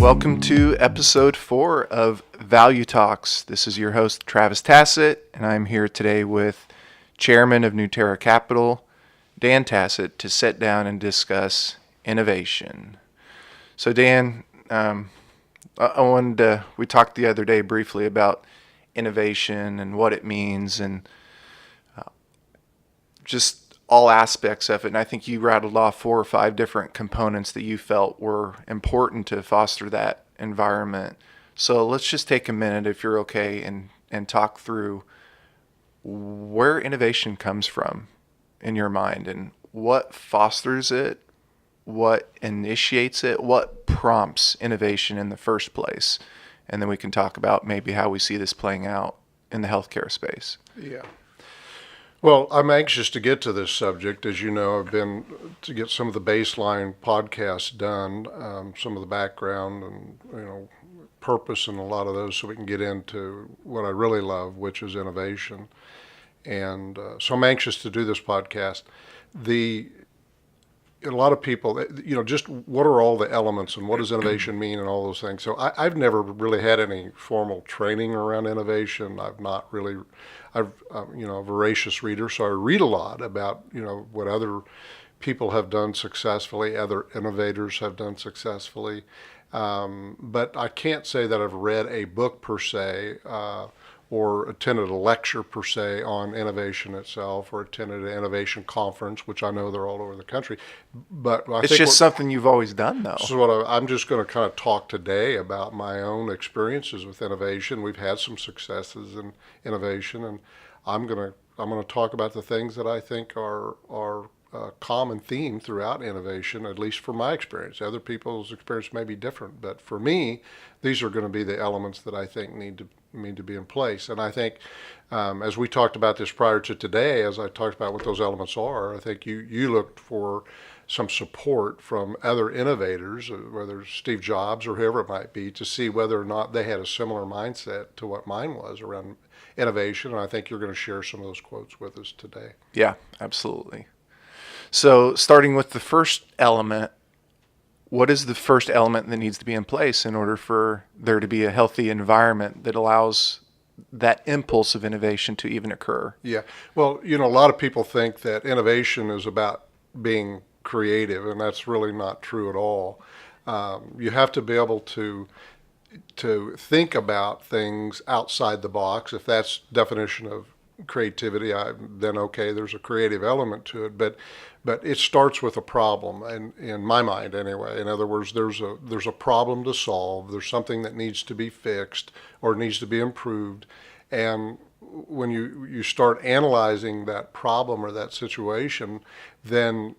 Welcome to episode 4 of Value Talks. This is your host, Travis Tassett, and I'm here today with Chairman of Newterra Capital, Dan Tassett, to sit down and discuss innovation. So Dan, we talked the other day briefly about innovation and what it means and just all aspects of it. And I think you rattled off 4 or 5 different components that you felt were important to foster that environment. So let's just take a minute, if you're okay, and talk through where innovation comes from in your mind and what fosters it, what initiates it, what prompts innovation in the first place. And then we can talk about maybe how we see this playing out in the healthcare space. Yeah. Well, I'm anxious to get to this subject. As you know, I've been to get some of the baseline podcasts done, some of the background and, purpose and a lot of those so we can get into what I really love, which is innovation. And so I'm anxious to do this podcast. A lot of people, just what are all the elements and what does innovation mean and all those things. So I've never really had any formal training around innovation. I'm a voracious reader, so I read a lot about, what other people have done successfully, other innovators have done successfully. But I can't say that I've read a book per se, or attended a lecture per se on innovation itself, or attended an innovation conference, which I know they're all over the country. But it's just something you've always done, though. So I'm just going to kind of talk today about my own experiences with innovation. We've had some successes in innovation, and I'm going to talk about the things that I think are a common theme throughout innovation, at least for my experience. Other people's experience may be different, but for me, these are going to be the elements that I think need to be in place. And I think, as we talked about this prior to today, as I talked about what those elements are, I think you looked for some support from other innovators, whether it's Steve Jobs or whoever it might be, to see whether or not they had a similar mindset to what mine was around innovation. And I think you're going to share some of those quotes with us today. Yeah, absolutely. So starting with the first element, what is the first element that needs to be in place in order for there to be a healthy environment that allows that impulse of innovation to even occur? Yeah. Well, a lot of people think that innovation is about being creative, and that's really not true at all. You have to be able to think about things outside the box. If that's definition of creativity, then okay, there's a creative element to it. But it starts with a problem, and in my mind anyway. In other words, there's a problem to solve. There's something that needs to be fixed or needs to be improved, and when you start analyzing that problem or that situation, then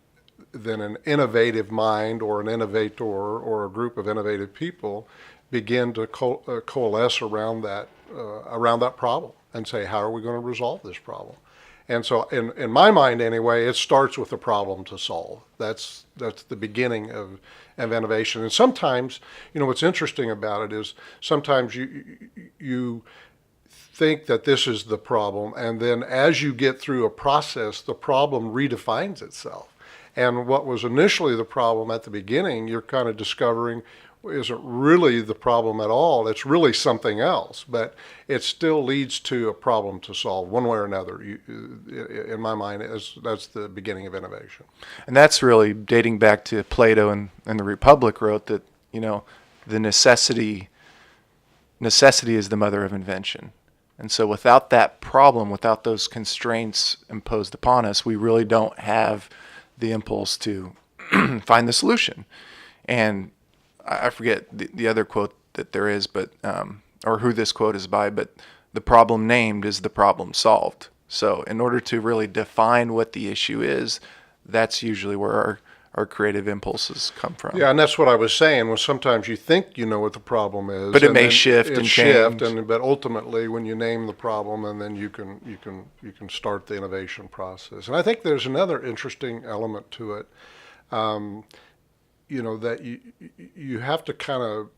an innovative mind or an innovator or a group of innovative people begin to coalesce around that problem and say, how are we going to resolve this problem? And so in my mind anyway, it starts with a problem to solve. That's the beginning of innovation. And sometimes, what's interesting about it is sometimes you think that this is the problem, and then as you get through a process, the problem redefines itself. And what was initially the problem at the beginning, you're kind of discovering isn't really the problem at all. It's really something else, but it still leads to a problem to solve one way or another. In my mind, that's the beginning of innovation. And that's really dating back to Plato and the Republic wrote that, the necessity is the mother of invention. And so without that problem, without those constraints imposed upon us, we really don't have the impulse to find the solution. And I forget the other quote that there is, but or who this quote is by, but the problem named is the problem solved. So in order to really define what the issue is, that's usually where our creative impulses come from. Yeah, and that's what I was saying, was sometimes you think you know what the problem is. But it may shift and change. But ultimately when you name the problem, and then you can start the innovation process. And I think there's another interesting element to it. That you have to kind of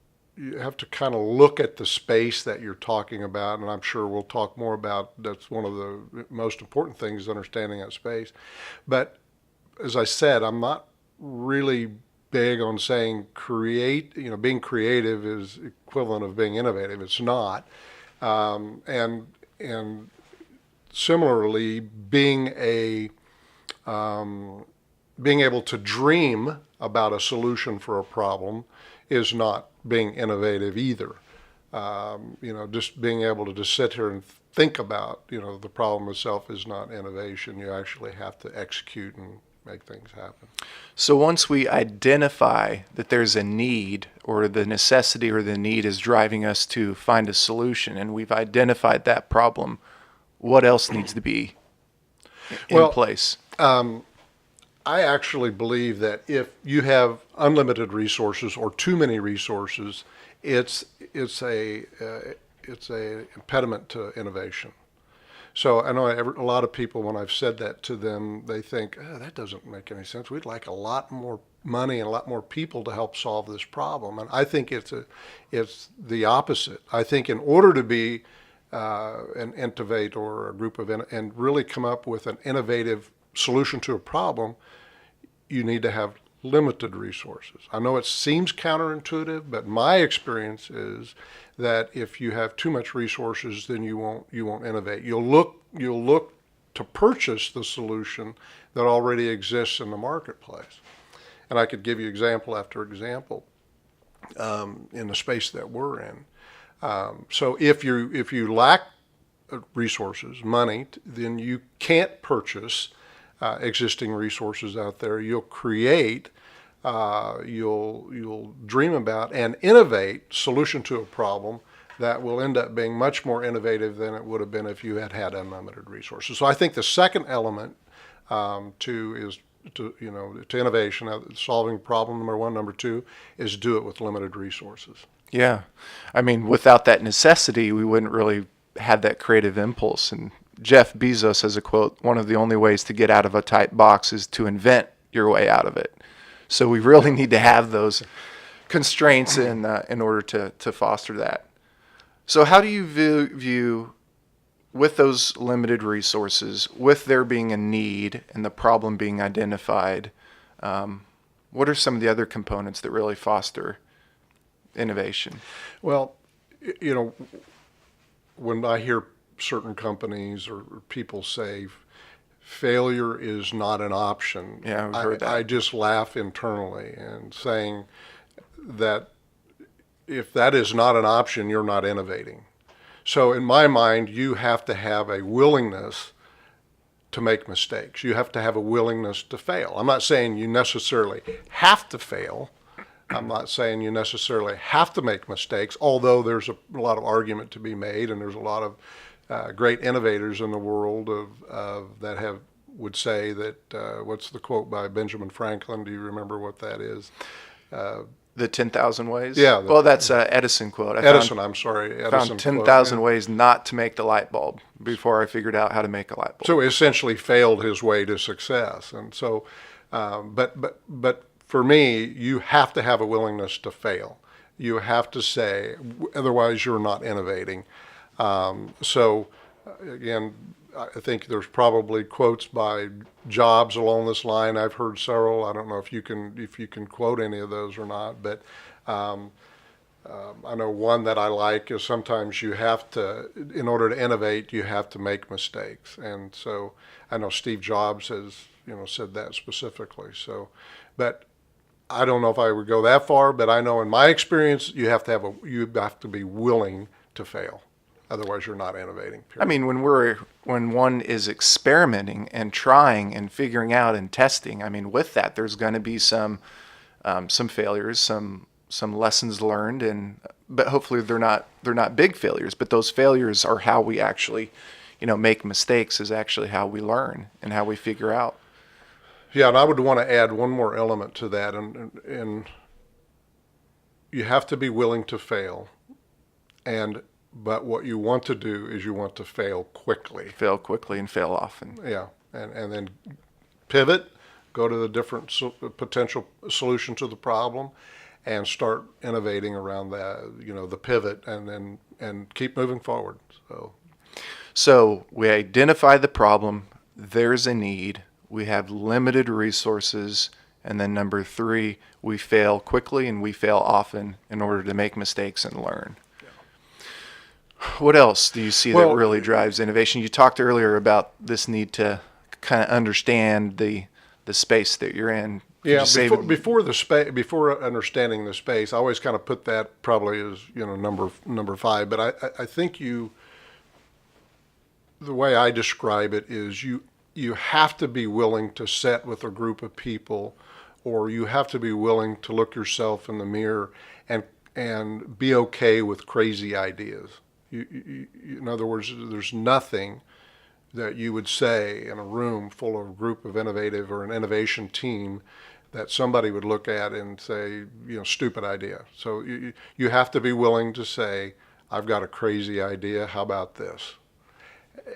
look at the space that you're talking about, and I'm sure we'll talk more about that's one of the most important things, understanding that space. But as I said, I'm not really big on saying being creative is equivalent of being innovative. It's not. And similarly, being able to dream about a solution for a problem is not being innovative either. Just being able to just sit here and think about, the problem itself is not innovation. You actually have to execute and make things happen. So once we identify that there's a need, or the necessity or the need is driving us to find a solution, and we've identified that problem, what else needs to be in place? I actually believe that if you have unlimited resources or too many resources, it's a impediment to innovation. So I know a lot of people, when I've said that to them, they think, oh, that doesn't make any sense. We'd like a lot more money and a lot more people to help solve this problem. And I think it's the opposite. I think in order to be an Innovate or a group of and really come up with an innovative solution to a problem, you need to have limited resources. I know it seems counterintuitive, but my experience is that if you have too much resources, then you won't innovate. You'll look to purchase the solution that already exists in the marketplace. And I could give you example after example in the space that we're in. So if you lack resources, money, then you can't purchase existing resources out there. You'll create, you'll dream about and innovate solution to a problem that will end up being much more innovative than it would have been if you had unlimited resources. So I think the second element to innovation, solving problem number one. Number two is do it with limited resources. Yeah. I mean, without that necessity, we wouldn't really have that creative impulse. And Jeff Bezos has a quote, one of the only ways to get out of a tight box is to invent your way out of it. So we really need to have those constraints in order to foster that. So how do you view, with those limited resources, with there being a need and the problem being identified, what are some of the other components that really foster innovation? Well, when I hear certain companies or people say failure is not an option, Yeah, I've heard that. I just laugh internally and saying that if that is not an option, you're not innovating. So in my mind, you have to have a willingness to make mistakes. You have to have a willingness to fail. I'm not saying you necessarily have to fail. I'm not saying you necessarily have to make mistakes, although there's a lot of argument to be made, and there's a lot of great innovators in the world that would say that, what's the quote by Benjamin Franklin? Do you remember what that is? The 10,000 ways? Yeah. Well, that's an Edison quote. Edison Found 10,000 ways not to make the light bulb before I figured out how to make a light bulb. So he essentially failed his way to success. And so, but for me, you have to have a willingness to fail. You have to say, otherwise you're not innovating. So again, I think there's probably quotes by Jobs along this line. I've heard several. I don't know if you can quote any of those or not, but I know one that I like is sometimes you have to, in order to innovate, you have to make mistakes. And so I know Steve Jobs has said that specifically. So, but I don't know if I would go that far, but I know in my experience you have to be willing to fail. Otherwise, you're not innovating. Period. I mean, when one is experimenting and trying and figuring out and testing, I mean, with that, there's going to be some failures, some lessons learned, but hopefully they're not big failures. But those failures are how we actually, make mistakes. Is actually how we learn and how we figure out. Yeah, and I would want to add one more element to that, and you have to be willing to fail, but what you want to do is you want to fail quickly. Fail quickly and fail often. Yeah, and then pivot, go to the different potential solution to the problem, and start innovating around that, the pivot, and keep moving forward. So we identify the problem. There's a need. We have limited resources, And then number 3, we fail quickly and we fail often in order to make mistakes and learn. What else do you see that Well, really drives innovation? You talked earlier about this need to kind of understand the space that you're in. Could Yeah, you say before understanding the space, I always kind of put that probably as number 5. But I think the way I describe it is you have to be willing to sit with a group of people, or you have to be willing to look yourself in the mirror and be okay with crazy ideas. In other words, there's nothing that you would say in a room full of a group of innovative or an innovation team that somebody would look at and say, stupid idea. So you have to be willing to say, I've got a crazy idea. How about this?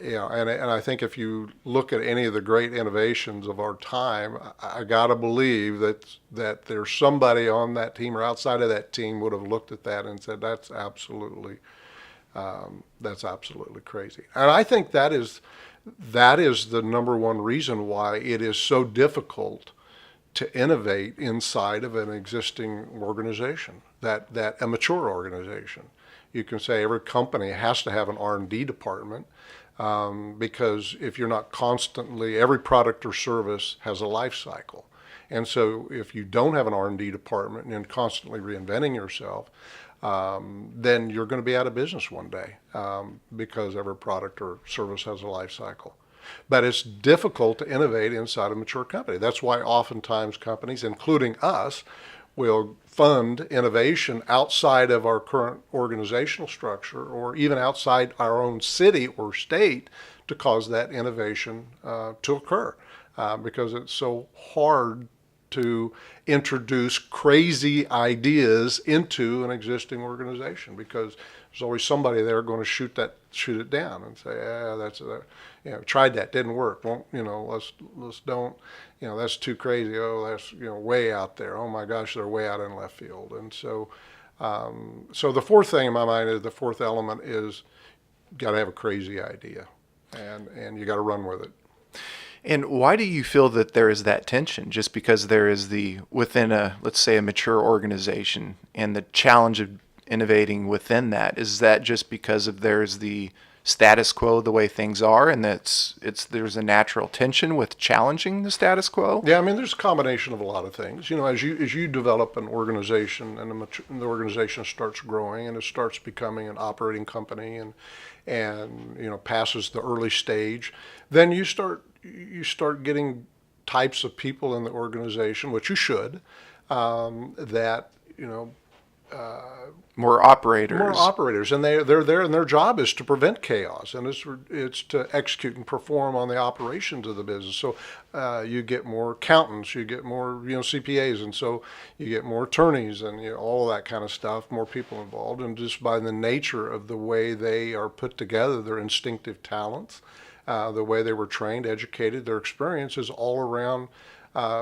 And I think if you look at any of the great innovations of our time, I got to believe that there's somebody on that team or outside of that team would have looked at that and said, that's absolutely crazy. And I think that is the number one reason why it is so difficult to innovate inside of an existing organization, that a mature organization. You can say every company has to have an R&D department, because if you're not constantly, every product or service has a life cycle. And so if you don't have an R&D department and constantly reinventing yourself, then you're going to be out of business one day, because every product or service has a life cycle. But it's difficult to innovate inside a mature company. That's why oftentimes companies, including us, will fund innovation outside of our current organizational structure, or even outside our own city or state, to cause that innovation to occur, because it's so hard to introduce crazy ideas into an existing organization, because there's always somebody there going to shoot it down and say, tried that, didn't work. Won't, let's don't, that's too crazy. Oh, that's, way out there. Oh my gosh, they're way out in left field. And so, so the fourth thing in my mind is, the fourth element is, got to have a crazy idea, and you got to run with it. And why do you feel that there is that tension? Just because there is within let's say a mature organization, and the challenge of innovating within that, is that just because there's the status quo, the way things are, and there's a natural tension with challenging the status quo? Yeah, I mean, there's a combination of a lot of things. As you develop an organization, and the organization starts growing and it starts becoming an operating company, and passes the early stage, then you start getting types of people in the organization, which you should, that More operators. And they're there, and their job is to prevent chaos, and it's to execute and perform on the operations of the business. So you get more accountants, you get more CPAs, and so you get more attorneys, and all of that kind of stuff. More people involved, and just by the nature of the way they are put together, their instinctive talents, the way they were trained, educated, their experience is all around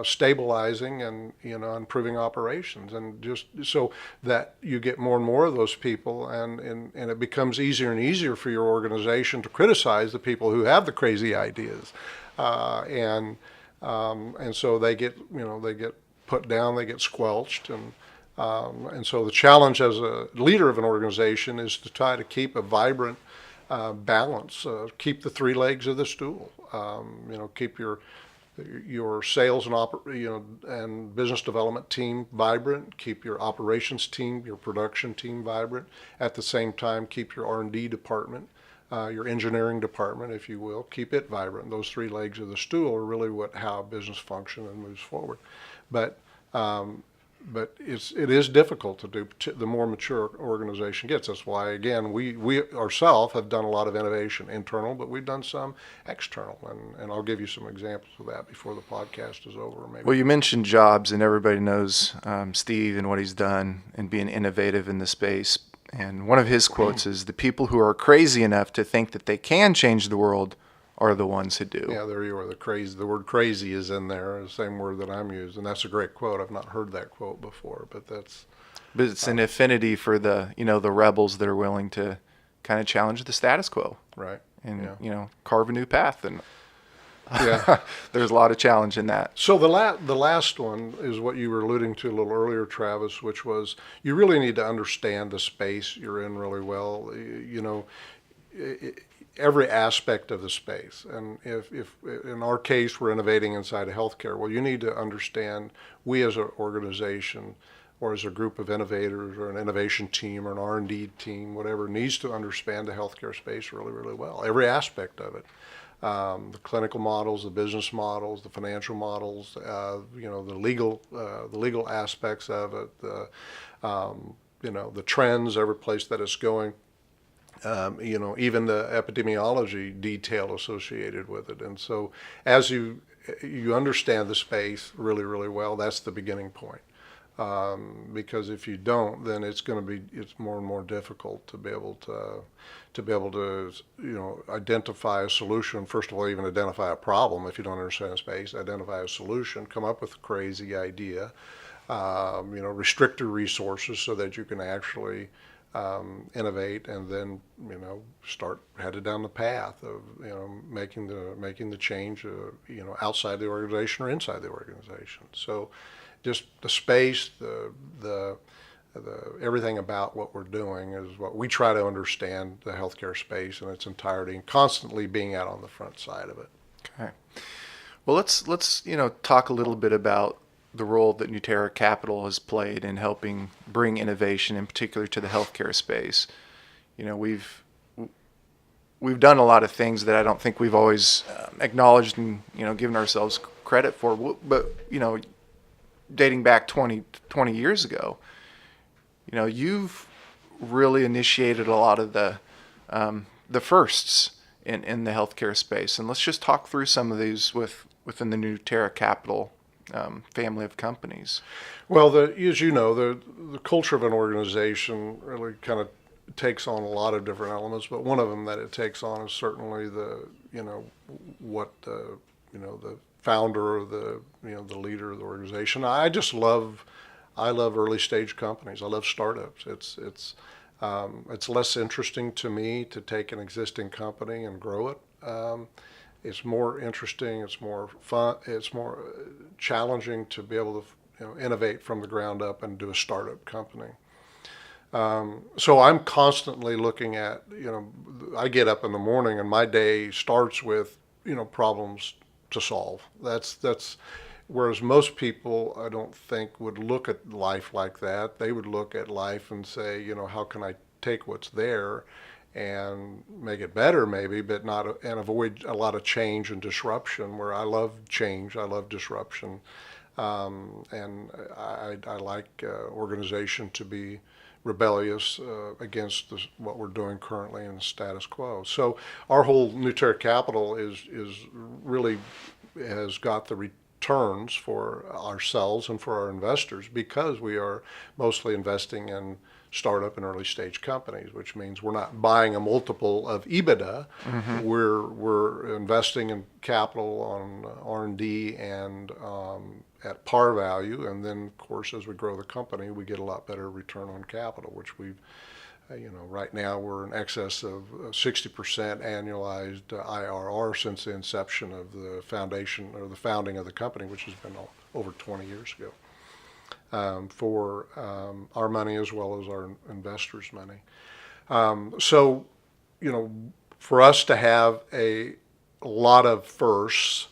stabilizing and improving operations, and just so that you get more and more of those people, and it becomes easier and easier for your organization to criticize the people who have the crazy ideas, and so they get put down, they get squelched, and so the challenge as a leader of an organization is to try to keep a vibrant balance, keep the three legs of the stool, keep your sales and business development team vibrant, keep your operations team, your production team vibrant. At the same time, keep your R&D department, your engineering department, if you will, keep it vibrant. Those three legs of the stool are really how business functions and moves forward. But it is difficult to do. The more mature organization gets. That's why, again, we ourselves have done a lot of innovation internal, but we've done some external, and I'll give you some examples of that before the podcast is over. Maybe. Well, you mentioned Jobs, and everybody knows Steve and what he's done and being innovative in the space. And one of his quotes is, "The people who are crazy enough to think that they can change the world are the ones who do." Yeah, there you are. The word crazy is in there, the same word that I'm using. That's a great quote. I've not heard that quote before, but it's an affinity for the rebels that are willing to kind of challenge the status quo, right, and carve a new path. And Yeah. There's a lot of challenge in that. So the last one is what you were alluding to a little earlier, Travis, which was you really need to understand the space you're in really well. You know, every aspect of the space. And if in our case we're innovating inside of healthcare, well, you need to understand we as an organization or as a group of innovators or an innovation team or an R&D team, whatever, needs to understand the healthcare space really, really well, every aspect of it. The clinical models, the business models, the financial models, you know, the legal aspects of it, you know, the trends, every place that it's going. You know, even the epidemiology detail associated with it. And so, as you understand the space really, really well, that's the beginning point. Because if you don't, then it's more and more difficult to be able to you know, identify a solution. First of all, even identify a problem if you don't understand the space. Identify a solution. Come up with a crazy idea. You know, restrict your resources so that you can actually innovate, and then, you know, start headed down the path of, you know, making the change, you know, outside the organization or inside the organization. So just the space, the everything about what we're doing is what we try to understand the healthcare space in its entirety, and constantly being out on the front side of it. Okay. Well, let's you know, talk a little bit about the role that Newterra Capital has played in helping bring innovation, in particular, to the healthcare space. You know, we've done a lot of things that I don't think we've always acknowledged and, you know, given ourselves credit for. But, you know, dating back 20 years ago, you know, you've really initiated a lot of the firsts in the healthcare space. And let's just talk through some of these within the Newterra Capital family of companies. Well, as you know, the culture of an organization really kind of takes on a lot of different elements, but one of them that it takes on is certainly the, you know, what the, you know, the founder or the, you know, the leader of the organization. I love early stage companies. I love startups. It's less interesting to me to take an existing company and grow it. It's more interesting. It's more fun. It's more challenging to be able to, you know, innovate from the ground up and do a startup company. So I'm constantly looking at, you know, I get up in the morning and my day starts with, you know, problems to solve. That's whereas most people, I don't think, would look at life like that. They would look at life and say, you know, how can I take what's there and make it better, maybe, but not, and avoid a lot of change and disruption. Where I love change, I love disruption, and I like organization to be rebellious against what we're doing currently in the status quo. So our whole Newterra Capital is really has got the returns for ourselves and for our investors because we are mostly investing in startup and early stage companies, which means we're not buying a multiple of EBITDA. Mm-hmm. We're investing in capital on R&D and at par value, and then of course as we grow the company, we get a lot better return on capital, which we've you know, right now we're in excess of 60% annualized IRR since the inception of the foundation or the founding of the company, which has been over 20 years ago. For our money as well as our investors' money. So, you know, for us to have a lot of firsts,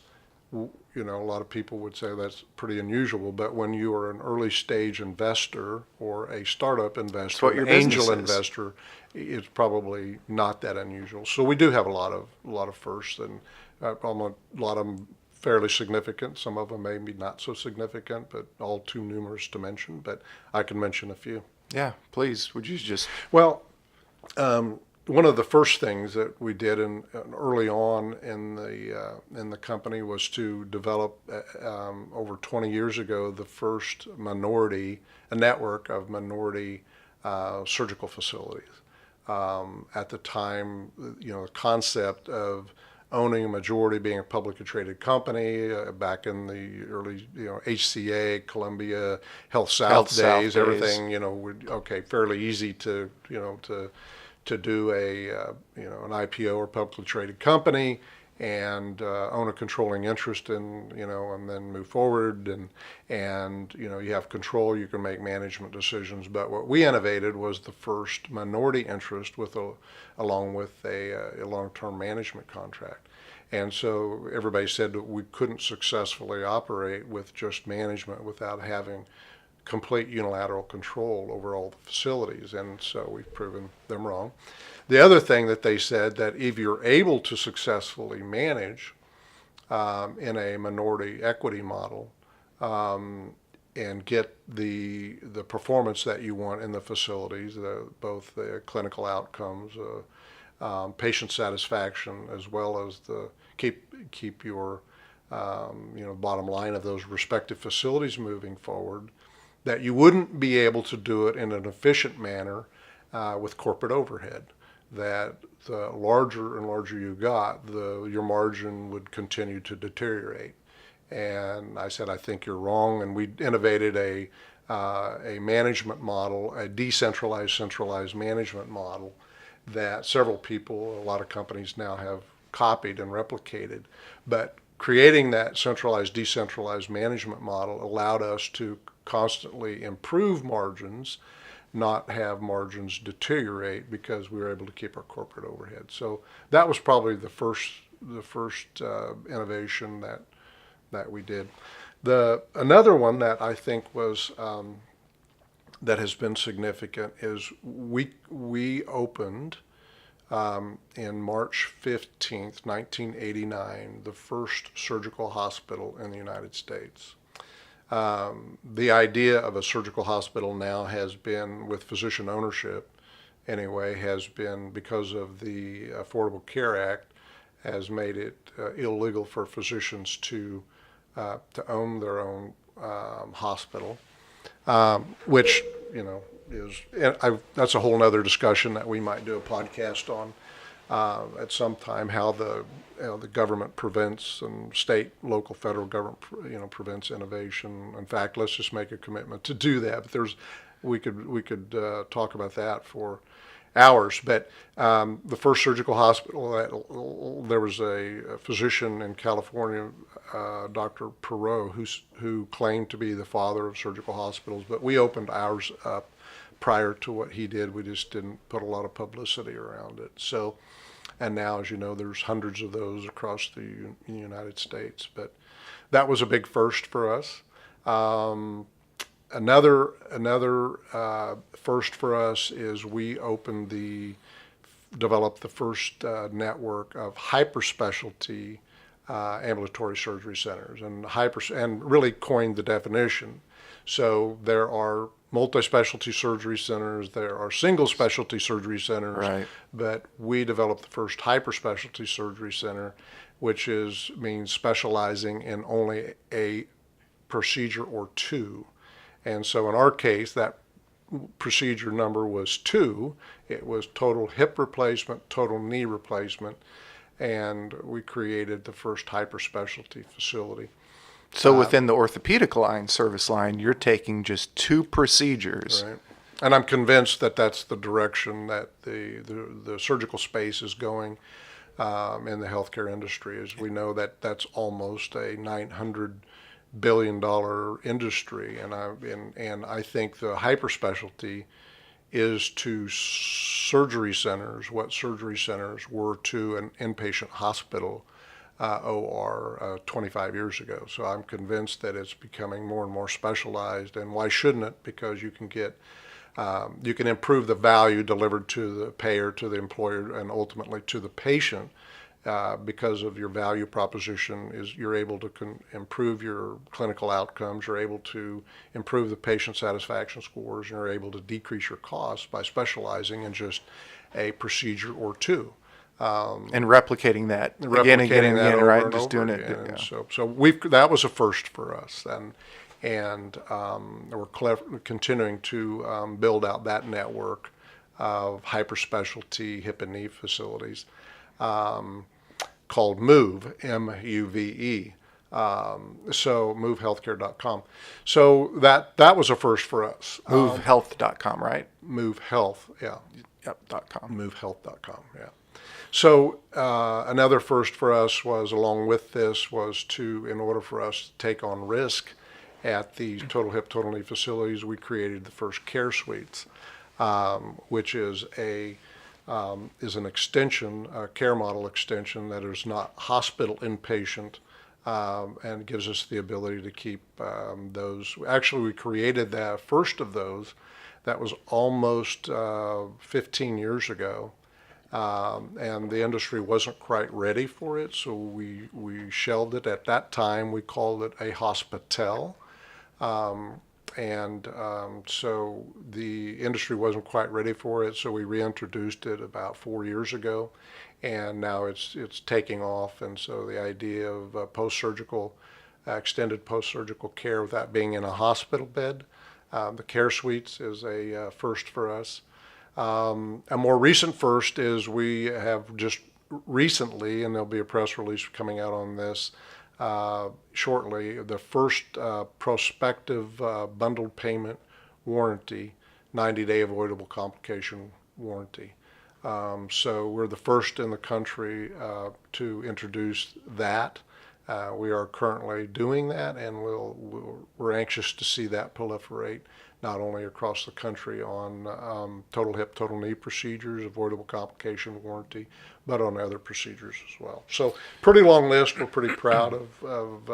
you know, a lot of people would say that's pretty unusual, but when you are an early stage investor or a startup investor, an angel investor, it's probably not that unusual. So we do have a lot of firsts, and a lot of them fairly significant. Some of them may be not so significant, but all too numerous to mention. But I can mention a few. Yeah, please. Would you just? Well, one of the first things that we did early on in the company was to develop over 20 years ago the first a network of minority surgical facilities. At the time, you know, the concept of owning a majority, being a publicly traded company back in the early, you know, HCA, Columbia, Health South days, everything, you know, fairly easy to, you know, to do a, you know, an IPO or publicly traded company and own a controlling interest in, and then move forward, and you have control, you can make management decisions. But what we innovated was the first minority interest along with a long-term management contract. And so everybody said that we couldn't successfully operate with just management without having complete unilateral control over all the facilities, and so we've proven them wrong. The other thing that they said, that if you're able to successfully manage in a minority equity model and get the performance that you want in the facilities, both the clinical outcomes, patient satisfaction, as well as the keep your bottom line of those respective facilities moving forward, that you wouldn't be able to do it in an efficient manner with corporate overhead. That the larger and larger you got, your margin would continue to deteriorate. And I said, I think you're wrong. And we innovated a management model, a decentralized, centralized management model that several people, a lot of companies now have copied and replicated. But creating that centralized, decentralized management model allowed us to constantly improve margins, not have margins deteriorate, because we were able to keep our corporate overhead. So that was probably the first innovation that we did. Another one that I think was that has been significant is we opened in March 15th, 1989, the first surgical hospital in the United States. The idea of a surgical hospital now has been, with physician ownership anyway, has been, because of the Affordable Care Act, has made it illegal for physicians to own their own hospital, which is, that's a whole other discussion that we might do a podcast on at some time, how the government prevents, and state, local, federal government prevents innovation. In fact, let's just make a commitment to do that. But we could talk about that for hours. But the first surgical hospital, there was a physician in California, Dr. Perot, who claimed to be the father of surgical hospitals. But we opened ours up prior to what he did. We just didn't put a lot of publicity around it. So, and now, as you know, there's hundreds of those across the United States. But that was a big first for us. Another first for us is we developed the first network of hyper-specialty ambulatory surgery centers, and really coined the definition. So there are multi-specialty surgery centers, there are single specialty surgery centers, right. But we developed the first hyper-specialty surgery center, which means specializing in only a procedure or two. And so in our case, that procedure number was 2. It was total hip replacement, total knee replacement, and we created the first hyper-specialty facility. So within the orthopedic service line, you're taking just 2 procedures. Right. And I'm convinced that that's the direction that the surgical space is going in the healthcare industry. As we know, that's almost a $900 billion industry, and I think the hyperspecialty is to surgery centers what surgery centers were to an inpatient hospital OR 25 years ago. So I'm convinced that it's becoming more and more specialized. And why shouldn't it? Because you can improve the value delivered to the payer, to the employer, and ultimately to the patient. Because of your value proposition, you're able to improve your clinical outcomes, you're able to improve the patient satisfaction scores, and you're able to decrease your costs by specializing in just a procedure or 2. And replicating that again and again, right? Just doing it. Yeah. So that was a first for us, and we're continuing to build out that network of hyperspecialty hip and knee facilities called Move, MUVE. So movehealthcare.com. So that was a first for us. Movehealth.com, right? Move Health, yeah. Yep, .com. Movehealth.com, yeah. So another first for us was, along with this, was in order for us to take on risk at these total hip, total knee facilities, we created the first care suites, which is an extension, a care model extension that is not hospital inpatient, and gives us the ability to keep those. Actually, we created the first of those. That was almost 15 years ago. And the industry wasn't quite ready for it, so we shelved it. At that time, we called it a hospital. So the industry wasn't quite ready for it, so we reintroduced it about 4 years ago, and now it's taking off. And so the idea of post-surgical, extended post-surgical care without being in a hospital bed, the care suites is a first for us. A more recent first is we have just recently, and there'll be a press release coming out on this shortly, the first prospective bundled payment warranty, 90-day avoidable complication warranty. So we're the first in the country to introduce that. We are currently doing that, and we're anxious to see that proliferate, not only across the country on total hip, total knee procedures, avoidable complication warranty, but on other procedures as well. So pretty long list. We're pretty proud of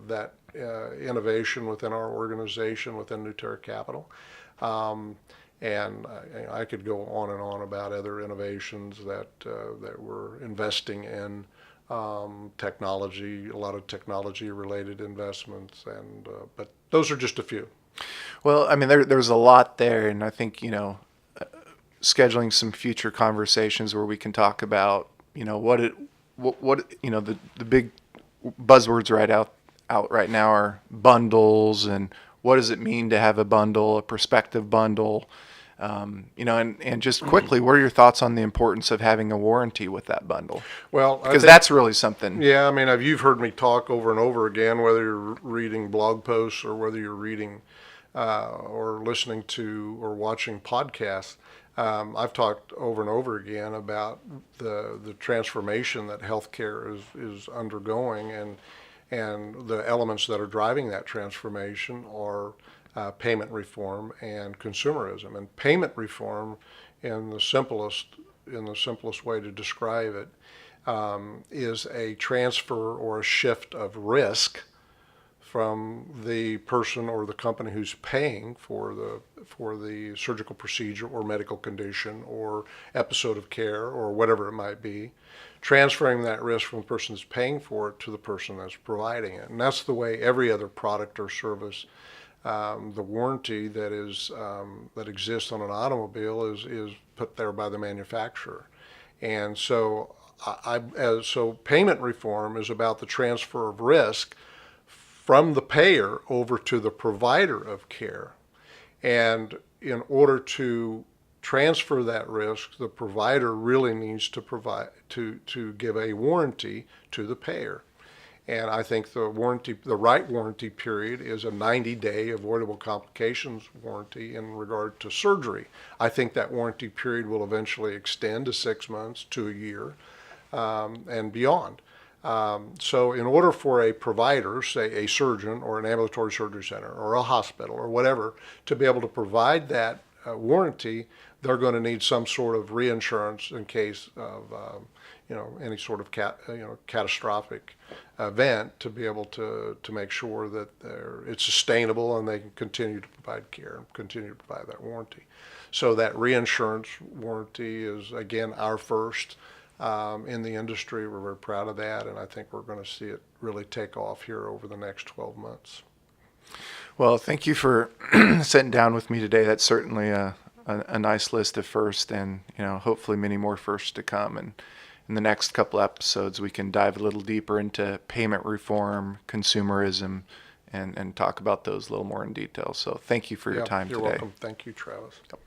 that innovation within our organization, within Nueterra Capital. And I could go on and on about other innovations that we're investing in. Technology, a lot of technology-related investments, but those are just a few. Well, I mean, there's a lot there, and I think, scheduling some future conversations where we can talk about, what the big buzzwords out right now are bundles, and what does it mean to have a bundle, a prospective bundle, and just quickly, what are your thoughts on the importance of having a warranty with that bundle? Well, because that's really something. Yeah, I mean, you've heard me talk over and over again, whether you're reading blog posts or whether you're reading or listening to or watching podcasts. I've talked over and over again about the transformation that healthcare is undergoing, and the elements that are driving that transformation are payment reform and consumerism. And payment reform, in the simplest way to describe it, is a transfer or a shift of risk from the person or the company who's paying for the surgical procedure or medical condition or episode of care or whatever it might be, transferring that risk from the person that's paying for it to the person that's providing it. And that's the way every other product or service, the warranty that exists on an automobile is put there by the manufacturer. And so so payment reform is about the transfer of risk from the payer over to the provider of care. And in order to transfer that risk, the provider really needs to give a warranty to the payer. And I think the right warranty period is a 90-day avoidable complications warranty in regard to surgery. I think that warranty period will eventually extend to 6 months to a year and beyond. So in order for a provider, say a surgeon or an ambulatory surgery center or a hospital or whatever, to be able to provide that warranty, they're going to need some sort of reinsurance in case of any sort of catastrophic event, to be able to make sure that it's sustainable and they can continue to provide care and continue to provide that warranty. So that reinsurance warranty is, again, our first in the industry. We're very proud of that, and I think we're going to see it really take off here over the next 12 months. Well, thank you for sitting down with me today. That's certainly a nice list of firsts, and hopefully many more firsts to come. And in the next couple episodes, we can dive a little deeper into payment reform, consumerism, and talk about those a little more in detail. So thank you for your time today. You're welcome. Thank you, Travis. Yep.